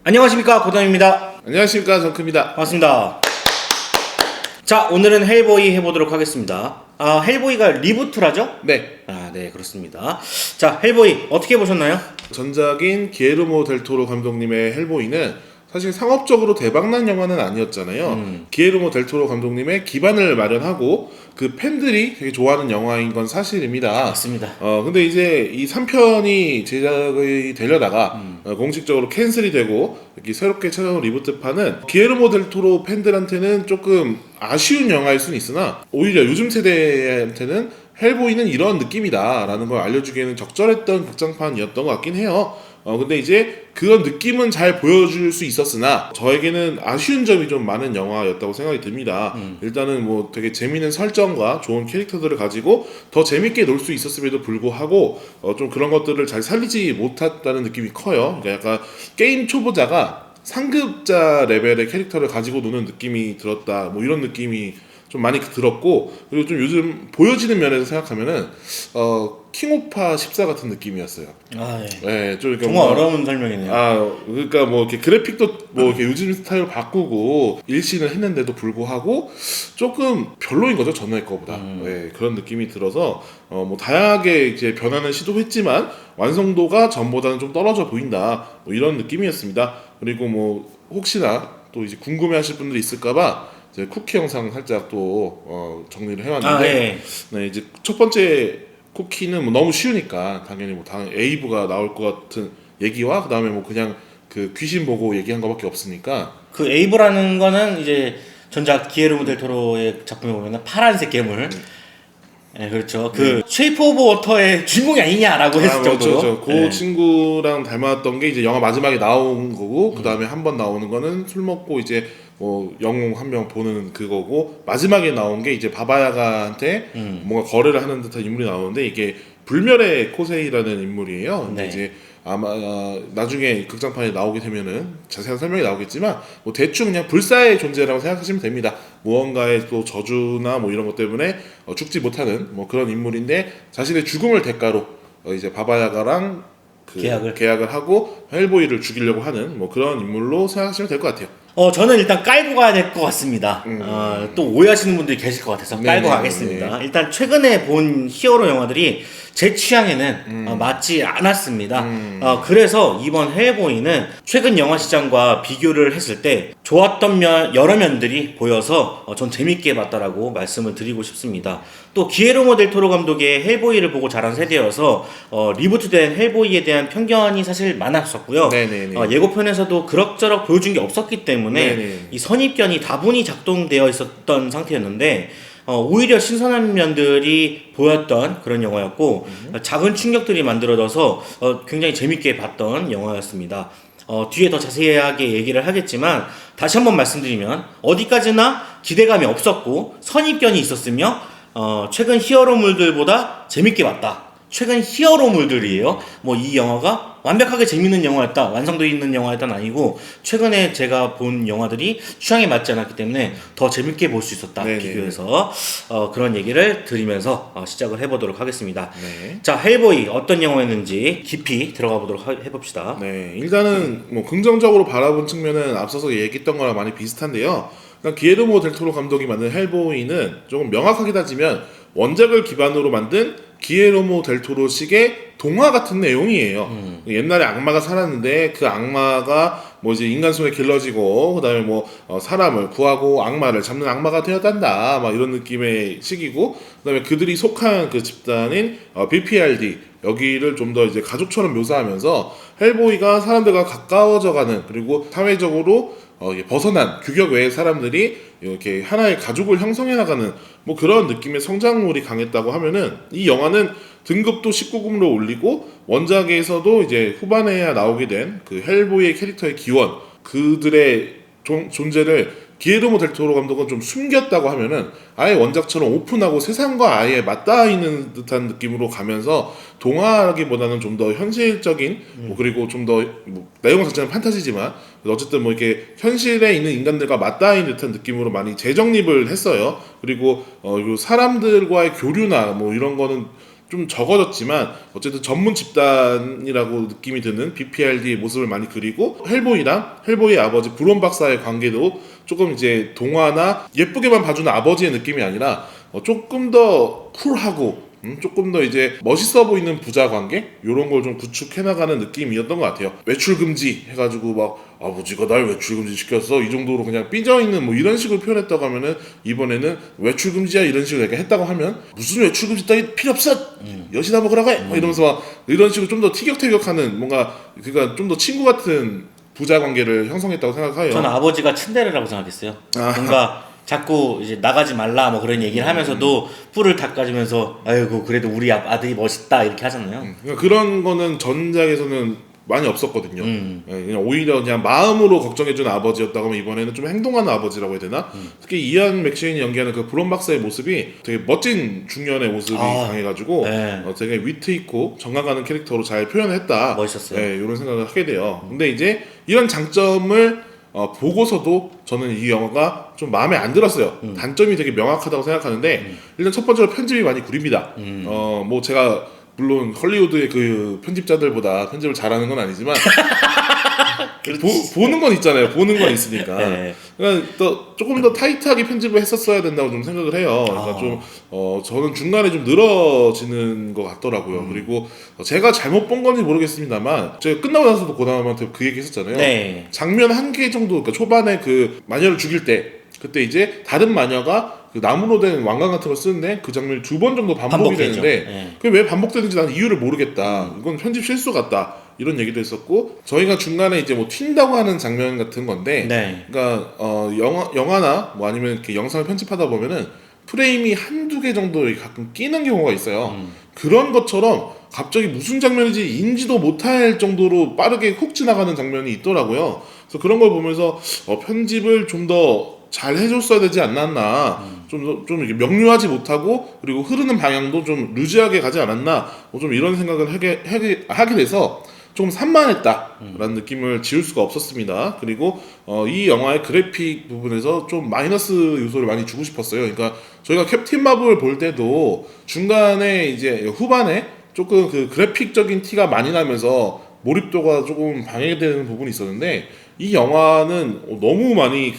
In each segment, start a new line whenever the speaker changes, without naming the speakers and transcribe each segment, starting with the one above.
안녕하십니까, 고담입니다.
안녕하십니까, 정크입니다.
반갑습니다. 자, 오늘은 헬보이 해보도록 하겠습니다. 헬보이가 리부트라죠?
네,
네, 그렇습니다. 자, 헬보이 어떻게 보셨나요?
전작인 기에르모 델토로 감독님의 헬보이는 사실 상업적으로 대박난 영화는 아니었잖아요. 기에르모 델토로 감독님의 기반을 마련하고 그 팬들이 되게 좋아하는 영화인 건 사실입니다.
맞습니다.
근데 이제 이 3편이 제작이 되려다가 공식적으로 캔슬이 되고 이렇게 새롭게 찾아온 리부트판은 기에르모 델토로 팬들한테는 조금 아쉬운 영화일 수는 있으나 오히려 요즘 세대한테는 헬보이는 이런 느낌이다라는 걸 알려주기에는 적절했던 극장판이었던 것 같긴 해요. 근데 이제 그런 느낌은 잘 보여줄 수 있었으나 저에게는 아쉬운 점이 좀 많은 영화였다고 생각이 듭니다. 일단은 뭐 되게 재미있는 설정과 좋은 캐릭터들을 가지고 더 재밌게 놀 수 있었음에도 불구하고 좀 그런 것들을 잘 살리지 못했다는 느낌이 커요. 그러니까 약간 게임 초보자가 상급자 레벨의 캐릭터를 가지고 노는 느낌이 들었다. 뭐 이런 느낌이 좀 많이 들었고, 그리고 좀 요즘 보여지는 면에서 생각하면은 킹오파 14 같은 느낌이었어요.
예.
네, 좀 이렇게
정말 어려운 설명이네요.
그러니까 뭐 이렇게 그래픽도 뭐 이렇게 요즘 스타일로 바꾸고 일신을 했는데도 불구하고 조금 별로인 거죠, 전에 거보다. 네, 그런 느낌이 들어서 뭐 다양하게 이제 변화는 시도했지만 완성도가 전보다는 좀 떨어져 보인다. 뭐 이런 느낌이었습니다. 그리고 뭐 혹시나 또 이제 궁금해하실 분들이 있을까봐 이제 쿠키 영상 살짝 또 정리를 해왔는데, 네, 이제 첫 번째 쿠키는 뭐 너무 쉬우니까 당연히 뭐 에이브가 나올 것 같은 얘기와 그 다음에 뭐 그냥 그 귀신 보고 얘기한 거밖에 없으니까.
그 에이브라는 거는 이제 전작 기에르모 델 토로의 작품에 보면 파란색 괴물. 네, 그렇죠. 그 쉐이프 오브 워터의 주인공이 아니냐라고 했을 정도로.
그 친구랑 닮았던 게 이제 영화 마지막에 나온 거고, 그 다음에 한 번 나오는 거는 술 먹고 이제 뭐 영웅 한 명 보는 그거고, 마지막에 나온 게 이제 바바야가한테 뭔가 거래를 하는 듯한 인물이 나오는데 이게 불멸의 코세이라는 인물이에요. 근데
네.
이제 아마 나중에 극장판에 나오게 되면은 자세한 설명이 나오겠지만 뭐 대충 그냥 불사의 존재라고 생각하시면 됩니다. 무언가의 또 저주나 뭐 이런 것 때문에 죽지 못하는 뭐 그런 인물인데, 자신의 죽음을 대가로 이제 바바야가랑 그 계약을 하고 헬보이를 죽이려고 하는 뭐 그런 인물로 생각하시면 될 것 같아요.
저는 일단 깔고 가야 될 것 같습니다. 또 오해하시는 분들이 계실 것 같아서 깔고 가겠습니다. 일단 최근에 본 히어로 영화들이 제 취향에는 맞지 않았습니다. 그래서 이번 헬보이는 최근 영화 시장과 비교를 했을 때 좋았던 여러 면들이 보여서 전 재밌게 봤다라고 말씀을 드리고 싶습니다. 또 기에르모 델 토로 감독의 헬보이를 보고 자란 세대여서 리부트된 헬보이에 대한 편견이 사실 많았었고요. 예고편에서도 그럭저럭 보여준 게 없었기 때문에 이 선입견이 다분히 작동되어 있었던 상태였는데, 오히려 신선한 면들이 보였던 그런 영화였고, 작은 충격들이 만들어져서 굉장히 재밌게 봤던 영화였습니다. 뒤에 더 자세하게 얘기를 하겠지만 다시 한번 말씀드리면 어디까지나 기대감이 없었고 선입견이 있었으며 최근 히어로물들보다 재밌게 봤다. 최근 히어로물들이에요. 뭐 이 영화가 완벽하게 재밌는 영화였다, 완성도 있는 영화였다는 아니고 최근에 제가 본 영화들이 취향에 맞지 않았기 때문에 더 재밌게 볼 수 있었다. 비교해서 그런 얘기를 드리면서 시작을 해보도록 하겠습니다. 자, 헬보이 어떤 영화였는지 깊이 들어가 보도록 해봅시다.
일단은 뭐 긍정적으로 바라본 측면은 앞서서 얘기했던 거랑 많이 비슷한데요. 그러니까 기에르모 델 토로 감독이 만든 헬보이는 조금 명확하게 따지면 원작을 기반으로 만든 기에르모 델 토로식의 동화 같은 내용이에요. 옛날에 악마가 살았는데 그 악마가 뭐 이제 인간 손에 길러지고 그다음에 뭐 사람을 구하고 악마를 잡는 악마가 되었단다, 막 이런 느낌의 식이고, 그다음에 그들이 속한 그 집단인 BPRD 여기를 좀 더 이제 가족처럼 묘사하면서 헬보이가 사람들과 가까워져가는, 그리고 사회적으로 벗어난 규격 외의 사람들이 이렇게 하나의 가족을 형성해 나가는 뭐 그런 느낌의 성장물이 강했다고 하면은, 이 영화는 등급도 19금으로 올리고 원작에서도 이제 후반에야 나오게 된 그 헬보이의 캐릭터의 기원, 그들의 존재를 기에르모 델 토로 감독은 좀 숨겼다고 하면은 아예 원작처럼 오픈하고 세상과 아예 맞닿아 있는 듯한 느낌으로 가면서 동화라기보다는 좀 더 현실적인 뭐 그리고 좀 더 뭐 내용 자체는 판타지지만 어쨌든 뭐 이렇게 현실에 있는 인간들과 맞닿아 있는 듯한 느낌으로 많이 재정립을 했어요. 그리고 사람들과의 교류나 뭐 이런 거는 좀 적어졌지만 어쨌든 전문 집단이라고 느낌이 드는 BPRD의 모습을 많이 그리고 헬보이랑 헬보이의 아버지 브론 박사의 관계도 조금 이제 동화나 예쁘게만 봐주는 아버지의 느낌이 아니라 조금 더 쿨하고 조금 더 이제 멋있어 보이는 부자 관계 이런 걸 좀 구축해 나가는 느낌이었던 것 같아요. 외출 금지 해가지고 막 아버지가 날 외출 금지 시켰어 이 정도로 그냥 삐져 있는 뭐 이런 식으로 표현했다고 하면은 이번에는 외출 금지야 이런 식으로 얘기했다고 하면 무슨 외출 금지 따위 필요 없어 여시나 먹으라고 해 막 이러면서 막 이런 식으로 좀 더 티격태격하는 뭔가 그러니까 좀 더 친구 같은 부자 관계를 형성했다고 생각해요.
저는 아버지가 츤데레라고 생각했어요. 뭔가 자꾸 이제 나가지 말라 뭐 그런 얘기를 하면서도 뿔을 닦아주면서 아이고 그래도 우리 아들이 멋있다 이렇게 하잖아요.
그러니까 그런 거는 전작에서는 많이 없었거든요. 예, 그냥 오히려 그냥 마음으로 걱정해주는 아버지였다고 하면 이번에는 좀 행동하는 아버지라고 해야 되나? 특히 이안 맥쉐인이 연기하는 그 브론 박사의 모습이 되게 멋진 중년의 모습이 강해가지고
네.
되게 위트 있고 정감 가는 캐릭터로 잘 표현했다.
멋있었어요.
예, 이런 생각을 하게 돼요. 근데 이제 이런 장점을 보고서도 저는 이 영화가 좀 마음에 안 들었어요. 단점이 되게 명확하다고 생각하는데 일단 첫 번째로 편집이 많이 구립니다. 뭐 제가 물론 헐리우드의 그 편집자들보다 편집을 잘하는 건 아니지만 보는 건 있잖아요. 보는 건 있으니까.
네.
그러니까 또 조금 더 타이트하게 편집을 했었어야 된다고 좀 생각을 해요. 그러니까 좀 저는 중간에 좀 늘어지는 것 같더라고요. 그리고 제가 잘못 본 건지 모르겠습니다만 제가 끝나고 나서도 고담한테 그 얘기 했었잖아요.
네.
장면 한 개 정도, 그러니까 초반에 그 마녀를 죽일 때 그때 이제 다른 마녀가 그 나무로 된 왕관 같은 걸 쓰는데 그 장면이 2번 정도 반복이
반복되죠.
되는데
네.
그게 왜 반복되는지 나는 이유를 모르겠다. 이건 편집 실수 같다. 이런 얘기도 했었고 저희가 중간에 이제 뭐 튄다고 하는 장면 같은 건데
네.
그러니까 영화나 뭐 아니면 이렇게 영상을 편집하다 보면은 프레임이 한두 개 정도 이렇게 가끔 끼는 경우가 있어요. 그런 것처럼 갑자기 무슨 장면인지 인지도 못할 정도로 빠르게 훅 지나가는 장면이 있더라고요. 그래서 그런 걸 보면서 편집을 좀 더 잘 해줬어야 되지 않았나 좀 이렇게 명료하지 못하고 그리고 흐르는 방향도 좀 루즈하게 가지 않았나 좀 이런 생각을 하게 돼서 좀 산만했다라는 느낌을 지울 수가 없었습니다. 그리고 이 영화의 그래픽 부분에서 좀 마이너스 요소를 많이 주고 싶었어요. 그러니까 저희가 캡틴 마블 볼 때도 중간에 이제 후반에 조금 그 그래픽적인 티가 많이 나면서 몰입도가 조금 방해되는 부분이 있었는데 이 영화는 너무 많이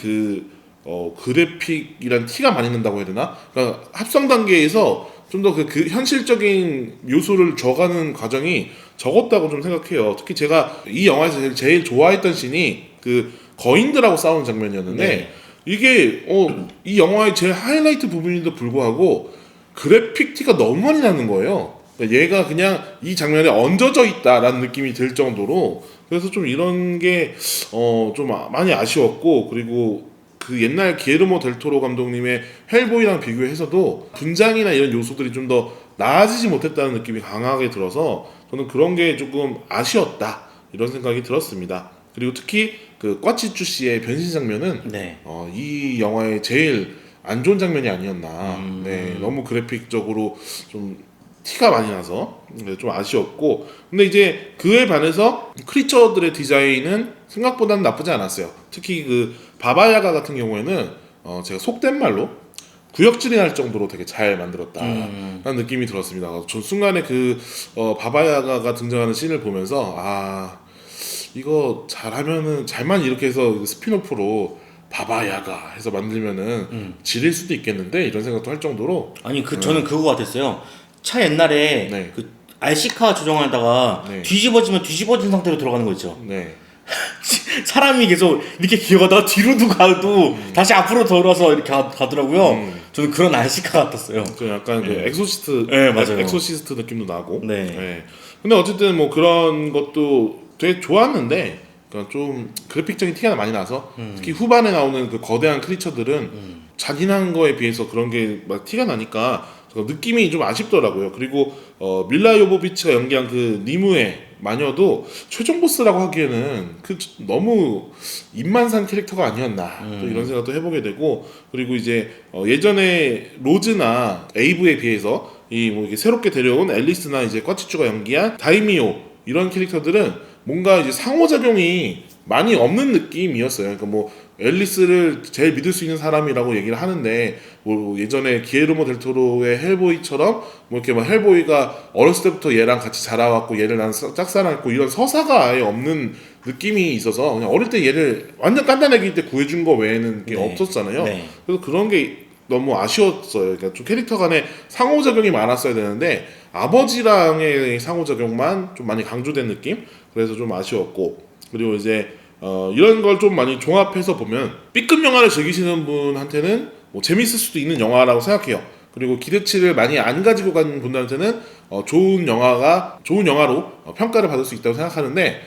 그래픽이란 티가 많이 난다고 해야 되나? 그러니까 합성 단계에서 좀 더 그 현실적인 요소를 줘가는 과정이 적었다고 좀 생각해요. 특히 제가 이 영화에서 제일 좋아했던 씬이 그 거인들하고 싸우는 장면이었는데
네.
이게 이 영화의 제일 하이라이트 부분인데도 불구하고 그래픽 티가 너무 많이 나는 거예요. 그러니까 얘가 그냥 이 장면에 얹어져 있다라는 느낌이 들 정도로 그래서 좀 이런 게 좀 많이 아쉬웠고 그리고 그 옛날 기에르모 델토로 감독님의 헬보이랑 비교해서도 분장이나 이런 요소들이 좀 더 나아지지 못했다는 느낌이 강하게 들어서 저는 그런 게 조금 아쉬웠다 이런 생각이 들었습니다. 그리고 특히 그 꽈치쭈 씨의 변신 장면은
네.
이 영화의 제일 안 좋은 장면이 아니었나. 네, 너무 그래픽적으로 좀 티가 많이 나서 좀 아쉬웠고 근데 이제 그에 반해서 크리처들의 디자인은 생각보다는 나쁘지 않았어요. 특히 그 바바야가 같은 경우에는 제가 속된 말로 구역질이 날 정도로 되게 잘 만들었다라는 느낌이 들었습니다. 전 순간에 그 바바야가가 등장하는 씬을 보면서 이거 잘하면은 잘만 이렇게 해서 스피노프로 바바야가 해서 만들면은 지릴 수도 있겠는데 이런 생각도 할 정도로
아니 저는 그거 같았어요. 차 옛날에
네.
그 RC카 조정하다가
네.
뒤집어지면 뒤집어진 상태로 들어가는 거 있죠.
네.
사람이 계속 이렇게 기어가다가 뒤로도 가도 다시 앞으로 돌아서 이렇게 가더라고요. 저는 그런 RC카 같았어요.
그 약간 그 엑소시스트,
네, 맞아요.
엑소시스트 느낌도 나고.
네.
근데 어쨌든 뭐 그런 것도 되게 좋았는데, 그러니까 좀 그래픽적인 티가 많이 나서 특히 후반에 나오는 그 거대한 크리처들은 잔인한 거에 비해서 그런 게 막 티가 나니까 느낌이 좀 아쉽더라고요. 그리고 밀라 요보비치가 연기한 그 니무의 마녀도 최종 보스라고 하기에는 그 너무 입만산 캐릭터가 아니었나 또 이런 생각도 해보게 되고 그리고 이제 예전에 로즈나 에이브에 비해서 이 뭐 이게 새롭게 데려온 앨리스나 이제 꽈치쭈가 연기한 다이미오 이런 캐릭터들은 뭔가 이제 상호작용이 많이 없는 느낌이었어요. 그러니까 뭐 앨리스를 제일 믿을 수 있는 사람이라고 얘기를 하는데 뭐 예전에 기에르모 델 토로의 헬보이처럼 뭐 이렇게 막 헬보이가 어렸을 때부터 얘랑 같이 자라왔고 얘를 난 짝사랑했고 이런 서사가 아예 없는 느낌이 있어서 그냥 어릴 때 얘를 완전 깐깐하게 때 구해준 거 외에는 게
네.
없었잖아요.
네.
그래서 그런 게 너무 아쉬웠어요. 그러니까 좀 캐릭터 간의 상호작용이 많았어야 되는데 아버지랑의 상호작용만 좀 많이 강조된 느낌? 그래서 좀 아쉬웠고 그리고 이제 이런 걸 좀 많이 종합해서 보면 B급 영화를 즐기시는 분한테는 뭐 재밌을 수도 있는 영화라고 생각해요. 그리고 기대치를 많이 안 가지고 간 분들한테는 좋은 영화로 평가를 받을 수 있다고 생각하는데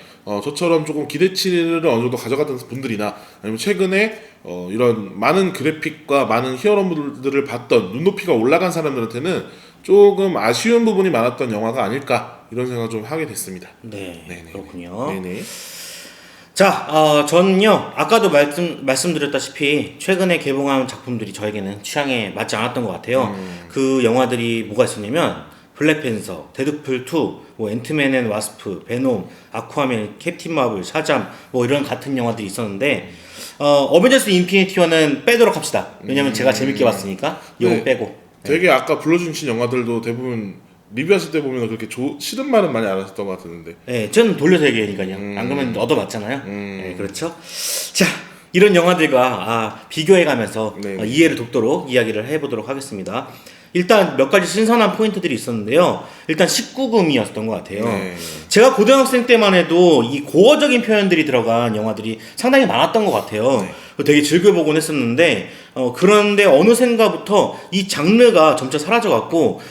저처럼 조금 기대치를 어느 정도 가져갔던 분들이나 아니면 최근에 이런 많은 그래픽과 많은 히어로물들을 봤던 눈높이가 올라간 사람들한테는 조금 아쉬운 부분이 많았던 영화가 아닐까 이런 생각을 좀 하게 됐습니다.
네,
네네.
그렇군요.
네네.
자, 저는요 아까도 말씀드렸다시피 최근에 개봉한 작품들이 저에게는 취향에 맞지 않았던 것 같아요. 그 영화들이 뭐가 있었냐면 블랙팬서, 데드풀 2, 뭐 앤트맨 앤 와스프, 베놈, 아쿠아맨, 캡틴 마블, 샤잠 뭐 이런 같은 영화들이 있었는데 어벤져스 인피니티 워는 빼도록 합시다. 왜냐면 제가 재밌게 봤으니까 요거
네.
빼고.
되게 아까 불러주신 영화들도 대부분 리뷰하실 때 보면 그렇게 싫은 말은 많이 안 하셨던 것 같았는데.
네, 저는 돌려서 얘기하니까요. 안 그러면 얻어맞잖아요. 네, 그렇죠. 자, 이런 영화들과 비교해가면서
네.
이해를 돕도록 이야기를 해보도록 하겠습니다. 일단 몇 가지 신선한 포인트들이 있었는데요. 일단 19금이었던 것 같아요.
네.
제가 고등학생 때만 해도 이 고어적인 표현들이 들어간 영화들이 상당히 많았던 것 같아요. 되게 즐겨보곤 했었는데 그런데 어느샌가부터 이 장르가 점차 사라져갔고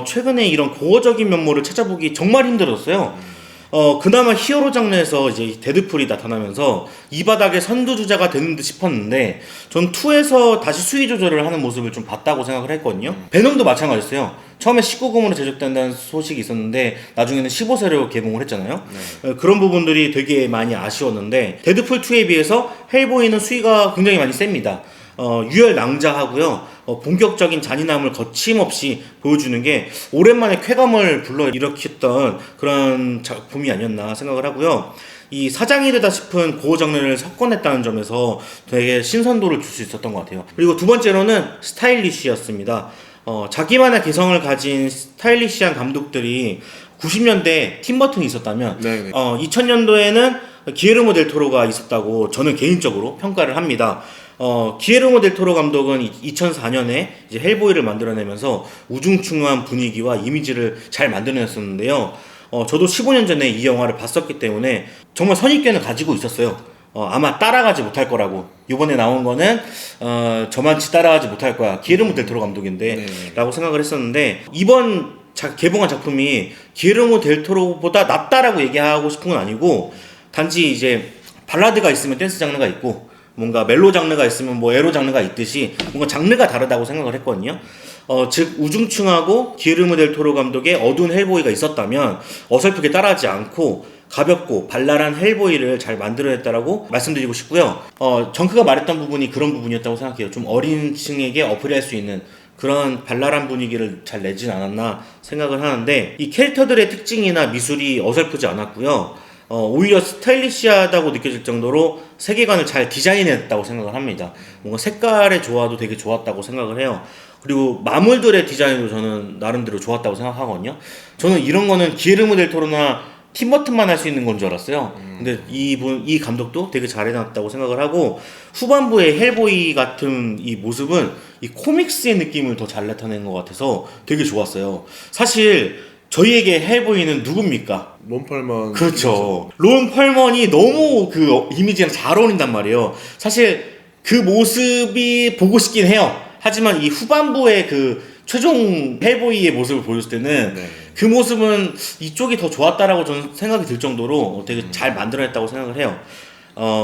최근에 이런 고어적인 면모를 찾아보기 정말 힘들었어요. 그나마 히어로 장르에서 이제 데드풀이 나타나면서 이 바닥에 선두주자가 되는 듯 싶었는데 전 2에서 다시 수위 조절을 하는 모습을 좀 봤다고 생각을 했거든요. 베놈도 마찬가지였어요. 처음에 19금으로 제작된다는 소식이 있었는데 나중에는 15세로 개봉을 했잖아요. 그런 부분들이 되게 많이 아쉬웠는데 데드풀 2에 비해서 헬보이는 수위가 굉장히 많이 셉니다. 유혈낭자하고요. 본격적인 잔인함을 거침없이 보여주는 게 오랜만에 쾌감을 불러일으켰던 그런 작품이 아니었나 생각을 하고요. 이 사장이 되다 싶은 고어 장르를 섞어냈다는 점에서 되게 신선도를 줄 수 있었던 것 같아요. 그리고 두 번째로는 스타일리시였습니다. 자기만의 개성을 가진 스타일리시한 감독들이 90년대 팀버튼이 있었다면
네네.
2000년도에는 기에르모 델 토로가 있었다고 저는 개인적으로 평가를 합니다. 기에르모 델 토로 감독은 2004년에 이제 헬보이를 만들어내면서 우중충한 분위기와 이미지를 잘 만들어냈었는데요. 저도 15년 전에 이 영화를 봤었기 때문에 정말 선입견을 가지고 있었어요. 아마 따라가지 못할 거라고. 이번에 나온 거는 저만치 따라가지 못할 거야. 기에르모 델 토로 감독인데
네.
라고 생각을 했었는데 이번 개봉한 작품이 기에르모 델 토로보다 낫다라고 얘기하고 싶은 건 아니고 단지 이제 발라드가 있으면 댄스 장르가 있고 뭔가 멜로 장르가 있으면 뭐 에로 장르가 있듯이 뭔가 장르가 다르다고 생각을 했거든요. 즉 우중충하고 기에르모 델 토로 감독의 어두운 헬보이가 있었다면 어설프게 따라하지 않고 가볍고 발랄한 헬보이를 잘 만들어냈다라고 말씀드리고 싶고요. 정크가 말했던 부분이 그런 부분이었다고 생각해요. 좀 어린 층에게 어필할 수 있는 그런 발랄한 분위기를 잘 내진 않았나 생각을 하는데 이 캐릭터들의 특징이나 미술이 어설프지 않았고요. 오히려 스타일리시하다고 느껴질 정도로 세계관을 잘 디자인했다고 생각을 합니다. 뭔가 색깔의 조화도 되게 좋았다고 생각을 해요. 그리고 마물들의 디자인도 저는 나름대로 좋았다고 생각하거든요. 저는 이런 거는 기에르모 델 토로나 팀버튼만 할 수 있는 건 줄 알았어요. 근데 이 감독도 되게 잘 해놨다고 생각을 하고 후반부의 헬보이 같은 이 모습은 이 코믹스의 느낌을 더 잘 나타낸 것 같아서 되게 좋았어요. 사실 저희에게 헬보이는 누굽니까?
론 펄먼.
그렇죠. 론 펄먼이 너무 그 이미지랑 잘 어울린단 말이에요. 사실 그 모습이 보고 싶긴 해요. 하지만 이 후반부의 그 최종 헬보이의 모습을 보였을 때는
네.
그 모습은 이쪽이 더 좋았다라고 저는 생각이 들 정도로 되게 잘 만들어냈다고 생각을 해요.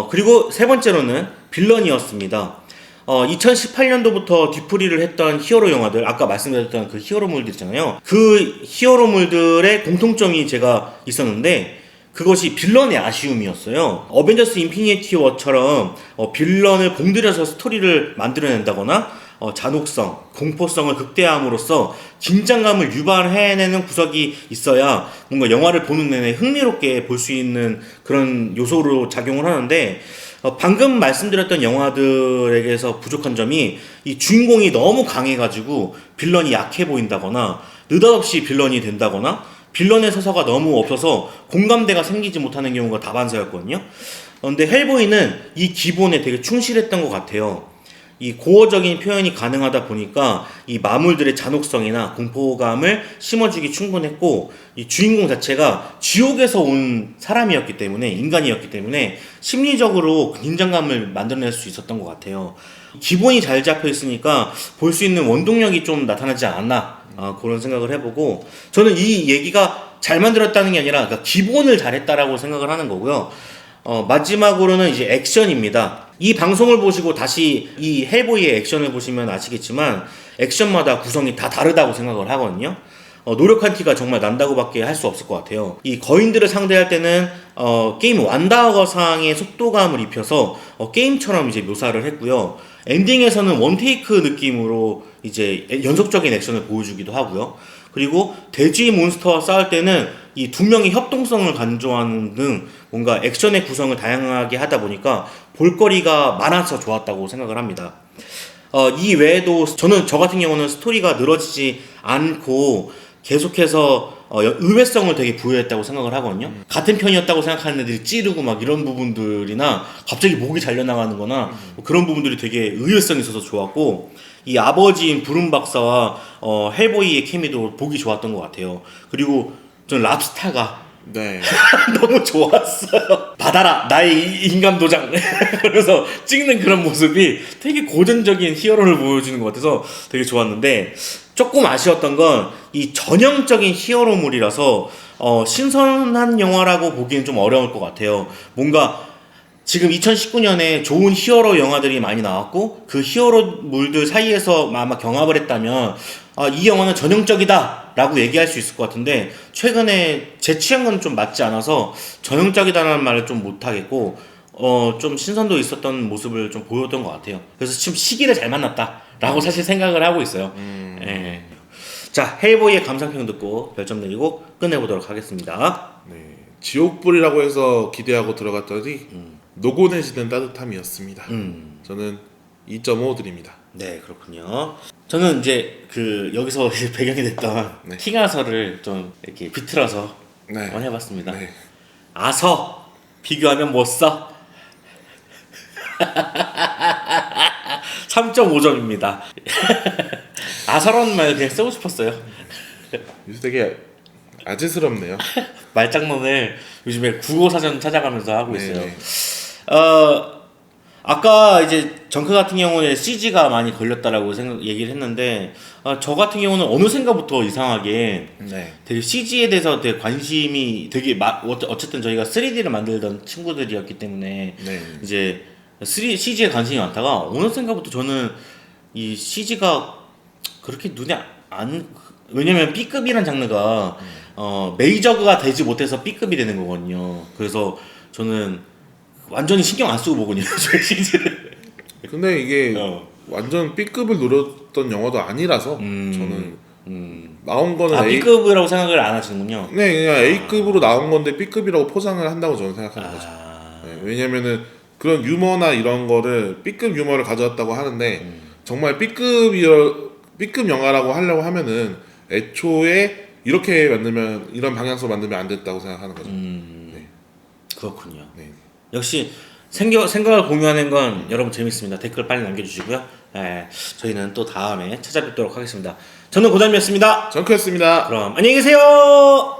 그리고 세 번째로는 빌런이었습니다. 2018년도부터 뒤풀이를 했던 히어로 영화들, 아까 말씀드렸던 그 히어로물들 있잖아요. 그 히어로물들의 공통점이 제가 있었는데 그것이 빌런의 아쉬움이었어요. 어벤져스 인피니티 워처럼 빌런을 공들여서 스토리를 만들어낸다거나 잔혹성, 공포성을 극대화함으로써 긴장감을 유발해내는 구석이 있어야 뭔가 영화를 보는 내내 흥미롭게 볼 수 있는 그런 요소로 작용을 하는데, 방금 말씀드렸던 영화들에게서 부족한 점이 이 주인공이 너무 강해가지고 빌런이 약해 보인다거나 느닷없이 빌런이 된다거나 빌런의 서사가 너무 없어서 공감대가 생기지 못하는 경우가 다반사였거든요. 근데 헬보이는 이 기본에 되게 충실했던 것 같아요. 이 고어적인 표현이 가능하다 보니까 이 마물들의 잔혹성이나 공포감을 심어주기 충분했고, 이 주인공 자체가 지옥에서 온 사람이었기 때문에, 인간이었기 때문에 심리적으로 긴장감을 만들어낼 수 있었던 것 같아요. 기본이 잘 잡혀 있으니까 볼 수 있는 원동력이 좀 나타나지 않았나, 그런 생각을 해보고, 저는 이 얘기가 잘 만들었다는 게 아니라 그러니까 기본을 잘했다라고 생각을 하는 거고요. 마지막으로는 이제 액션입니다. 이 방송을 보시고 다시 이 헬보이의 액션을 보시면 아시겠지만 액션마다 구성이 다 다르다고 생각을 하거든요. 노력한 티가 정말 난다고밖에 할 수 없을 것 같아요. 이 거인들을 상대할 때는 게임 완다거상의 속도감을 입혀서 게임처럼 이제 묘사를 했고요. 엔딩에서는 원테이크 느낌으로 이제 연속적인 액션을 보여주기도 하고요. 그리고 돼지 몬스터와 싸울 때는 이 두 명의 협동성을 강조하는 등 뭔가 액션의 구성을 다양하게 하다 보니까 볼거리가 많아서 좋았다고 생각을 합니다. 이 외에도 저 같은 경우는 스토리가 늘어지지 않고 계속해서 의외성을 되게 부여했다고 생각을 하거든요. 같은 편이었다고 생각하는 애들이 찌르고 막 이런 부분들이나 갑자기 목이 잘려나가는 거나 그런 부분들이 되게 의외성이 있어서 좋았고, 이 아버지인 부름 박사와 헬보이의 케미도 보기 좋았던 것 같아요. 그리고 전 랍스타가
네.
너무 좋았어요. 받아라 나의 인간 도장. 그래서 찍는 그런 모습이 되게 고전적인 히어로를 보여주는 것 같아서 되게 좋았는데, 조금 아쉬웠던 건 이 전형적인 히어로물이라서 신선한 영화라고 보기엔 좀 어려울 것 같아요. 뭔가 지금 2019년에 좋은 히어로 영화들이 많이 나왔고 그 히어로물들 사이에서 아마 경합을 했다면 이 영화는 전형적이다 라고 얘기할 수 있을 것 같은데, 최근에 제 취향과는 좀 맞지 않아서 전형적이다라는 말을 좀 못하겠고 좀 신선도 있었던 모습을 좀 보였던 것 같아요. 그래서 지금 시기를 잘 만났다 라고 사실 생각을 하고 있어요. 예. 자, 헬보이의 감상평 듣고 별점 내리고 끝내보도록 하겠습니다.
네. 지옥불이라고 해서 기대하고 들어갔더니 노곤해지는 따뜻함이었습니다. 저는 2.5 드립니다.
네, 그렇군요. 저는 이제 여기서 이제 배경이 됐던
네.
킹아서를 좀 이렇게 비틀어서
네.
한번 해봤습니다.
네.
아서 비교하면 뭐 써? 3.5점입니다. 아서라는 말 그냥 쓰고 싶었어요.
요새 되게 아재스럽네요.
말장난을 요즘에 국어사전 찾아가면서 하고 있어요.
네네.
아까 이제 정크 같은 경우는 CG가 많이 걸렸다라고 얘기를 했는데, 저 같은 경우는 어느샌가부터 이상하게
네.
되게 CG에 대해서 되게 관심이 되게 어쨌든 저희가 3D를 만들던 친구들이었기 때문에
네.
이제 CG에 관심이 많다가 어느샌가부터 저는 이 CG가 그렇게 눈에 왜냐면 B급이란 장르가 메이저가 되지 못해서 B급이 되는 거거든요. 그래서 저는 완전히 신경 안 쓰고 보거든요. CG를.
근데 이게 완전 B급을 노렸던 영화도 아니라서 저는 나온 거는
B급이라고 생각을 안 하시는군요.
네, 그냥 A급으로 나온 건데 B급이라고 포장을 한다고 저는 생각하는 거죠. 네, 왜냐면은 그런 유머나 이런 거를 B급 유머를 가져왔다고 하는데 정말 B급 영화라고 하려고 하면은 애초에 이렇게 만들면, 이런 방향으로 만들면 안 됐다고 생각하는 거죠. 네.
그렇군요.
네.
역시 생각을 공유하는 건 여러분 재밌습니다. 댓글 빨리 남겨주시고요. 네, 저희는 또 다음에 찾아뵙도록 하겠습니다. 저는 고담이었습니다.
정크였습니다.
그럼 안녕히 계세요.